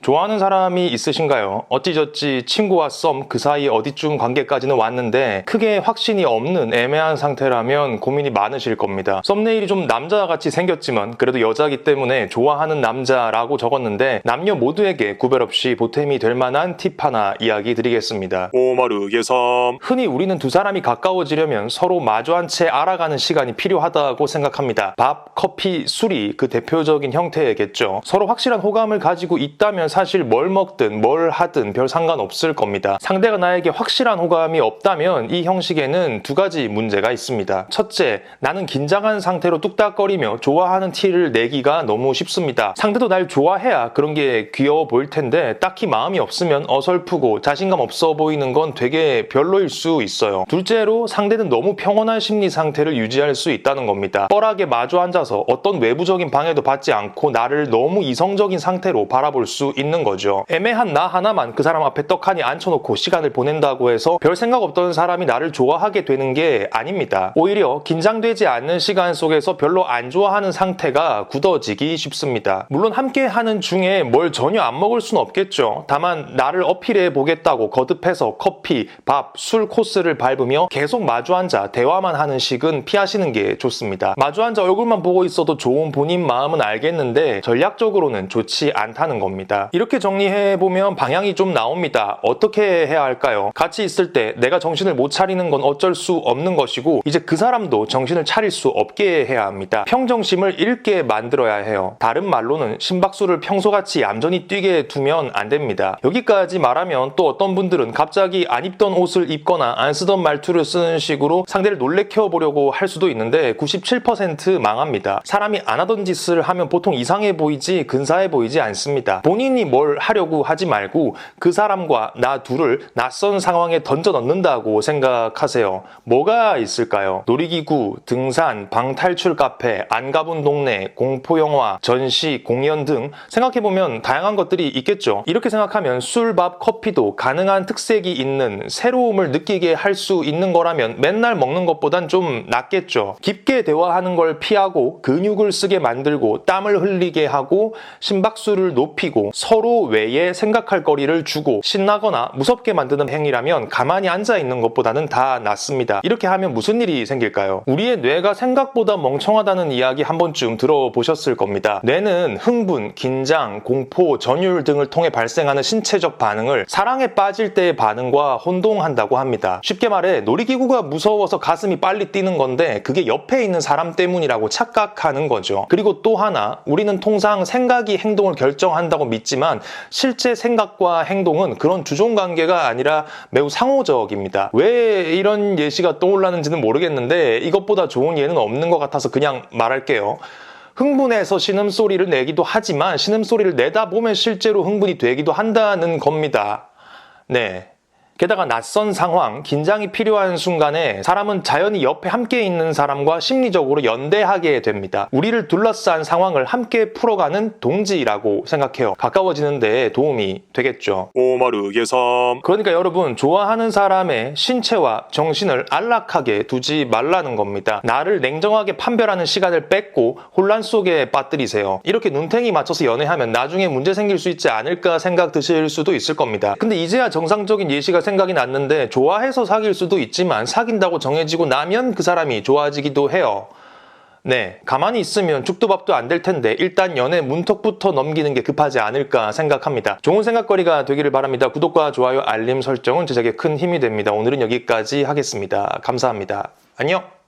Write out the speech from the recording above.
좋아하는 사람이 있으신가요? 어찌저찌 친구와 썸 그 사이 어디쯤 관계까지는 왔는데 크게 확신이 없는 애매한 상태라면 고민이 많으실 겁니다. 썸네일이 좀 남자같이 생겼지만 그래도 여자이기 때문에 좋아하는 남자라고 적었는데 남녀 모두에게 구별 없이 보탬이 될 만한 팁 하나 이야기 드리겠습니다. 오마르게삼. 흔히 우리는 두 사람이 가까워지려면 서로 마주한 채 알아가는 시간이 필요하다고 생각합니다. 밥, 커피, 술이 그 대표적인 형태겠죠. 서로 확실한 호감을 가지고 있다면 사실 뭘 먹든 뭘 하든 별 상관없을 겁니다. 상대가 나에게 확실한 호감이 없다면 이 형식에는 두 가지 문제가 있습니다. 첫째, 나는 긴장한 상태로 뚝딱거리며 좋아하는 티를 내기가 너무 쉽습니다. 상대도 날 좋아해야 그런 게 귀여워 보일 텐데 딱히 마음이 없으면 어설프고 자신감 없어 보이는 건 되게 별로일 수 있어요. 둘째로, 상대는 너무 평온한 심리 상태를 유지할 수 있다는 겁니다. 뻘하게 마주 앉아서 어떤 외부적인 방해도 받지 않고 나를 너무 이성적인 상태로 바라볼 수 있는 거죠. 애매한 나 하나만 그 사람 앞에 떡하니 앉혀놓고 시간을 보낸다고 해서 별 생각 없던 사람이 나를 좋아하게 되는 게 아닙니다. 오히려 긴장되지 않는 시간 속에서 별로 안 좋아하는 상태가 굳어지기 쉽습니다. 물론 함께 하는 중에 뭘 전혀 안 먹을 수는 없겠죠. 다만 나를 어필해 보겠다고 거듭해서 커피, 밥, 술 코스를 밟으며 계속 마주 앉아 대화만 하는 식은 피하시는 게 좋습니다. 마주 앉아 얼굴만 보고 있어도 좋은 본인 마음은 알겠는데 전략적으로는 좋지 않다는 겁니다. 이렇게 정리해보면 방향이 좀 나옵니다. 어떻게 해야 할까요? 같이 있을 때 내가 정신을 못 차리는 건 어쩔 수 없는 것이고 이제 그 사람도 정신을 차릴 수 없게 해야 합니다. 평정심을 잃게 만들어야 해요. 다른 말로는 심박수를 평소같이 얌전히 뛰게 두면 안 됩니다. 여기까지 말하면 또 어떤 분들은 갑자기 안 입던 옷을 입거나 안 쓰던 말투를 쓰는 식으로 상대를 놀래켜 보려고 할 수도 있는데 97% 망합니다. 사람이 안 하던 짓을 하면 보통 이상해 보이지 근사해 보이지 않습니다. 본인이 뭘 하려고 하지 말고 그 사람과 나 둘을 낯선 상황에 던져 넣는다고 생각하세요. 뭐가 있을까요? 놀이기구, 등산, 방탈출 카페, 안 가본 동네, 공포영화, 전시, 공연 등 생각해보면 다양한 것들이 있겠죠. 이렇게 생각하면 술, 밥, 커피도 가능한 특색이 있는 새로움을 느끼게 할 수 있는 거라면 맨날 먹는 것보단 좀 낫겠죠. 깊게 대화하는 걸 피하고 근육을 쓰게 만들고 땀을 흘리게 하고 심박수를 높이고 서로 외에 생각할 거리를 주고 신나거나 무섭게 만드는 행위라면 가만히 앉아있는 것보다는 다 낫습니다. 이렇게 하면 무슨 일이 생길까요? 우리의 뇌가 생각보다 멍청하다는 이야기 한 번쯤 들어보셨을 겁니다. 뇌는 흥분, 긴장, 공포, 전율 등을 통해 발생하는 신체적 반응을 사랑에 빠질 때의 반응과 혼동한다고 합니다. 쉽게 말해 놀이기구가 무서워서 가슴이 빨리 뛰는 건데 그게 옆에 있는 사람 때문이라고 착각하는 거죠. 그리고 또 하나, 우리는 통상 생각이 행동을 결정한다고 믿지만 실제 생각과 행동은 그런 주종관계가 아니라 매우 상호적입니다. 왜 이런 예시가 떠올랐는지는 모르겠는데 이것보다 좋은 예는 없는 것 같아서 그냥 말할게요. 흥분해서 신음소리를 내기도 하지만 신음소리를 내다 보면 실제로 흥분이 되기도 한다는 겁니다. 네. 게다가 낯선 상황, 긴장이 필요한 순간에 사람은 자연히 옆에 함께 있는 사람과 심리적으로 연대하게 됩니다. 우리를 둘러싼 상황을 함께 풀어가는 동지라고 생각해요. 가까워지는 데 도움이 되겠죠. 오마르게삼. 그러니까 여러분, 좋아하는 사람의 신체와 정신을 안락하게 두지 말라는 겁니다. 나를 냉정하게 판별하는 시간을 뺏고 혼란 속에 빠뜨리세요. 이렇게 눈탱이 맞춰서 연애하면 나중에 문제 생길 수 있지 않을까 생각 드실 수도 있을 겁니다. 근데 이제야 정상적인 예시가 생각이 났는데 좋아해서 사귈 수도 있지만 사귄다고 정해지고 나면 그 사람이 좋아지기도 해요. 네, 가만히 있으면 죽도 밥도 안 될 텐데 일단 연애 문턱부터 넘기는 게 급하지 않을까 생각합니다. 좋은 생각거리가 되기를 바랍니다. 구독과 좋아요, 알림 설정은 제작에 큰 힘이 됩니다. 오늘은 여기까지 하겠습니다. 감사합니다. 안녕!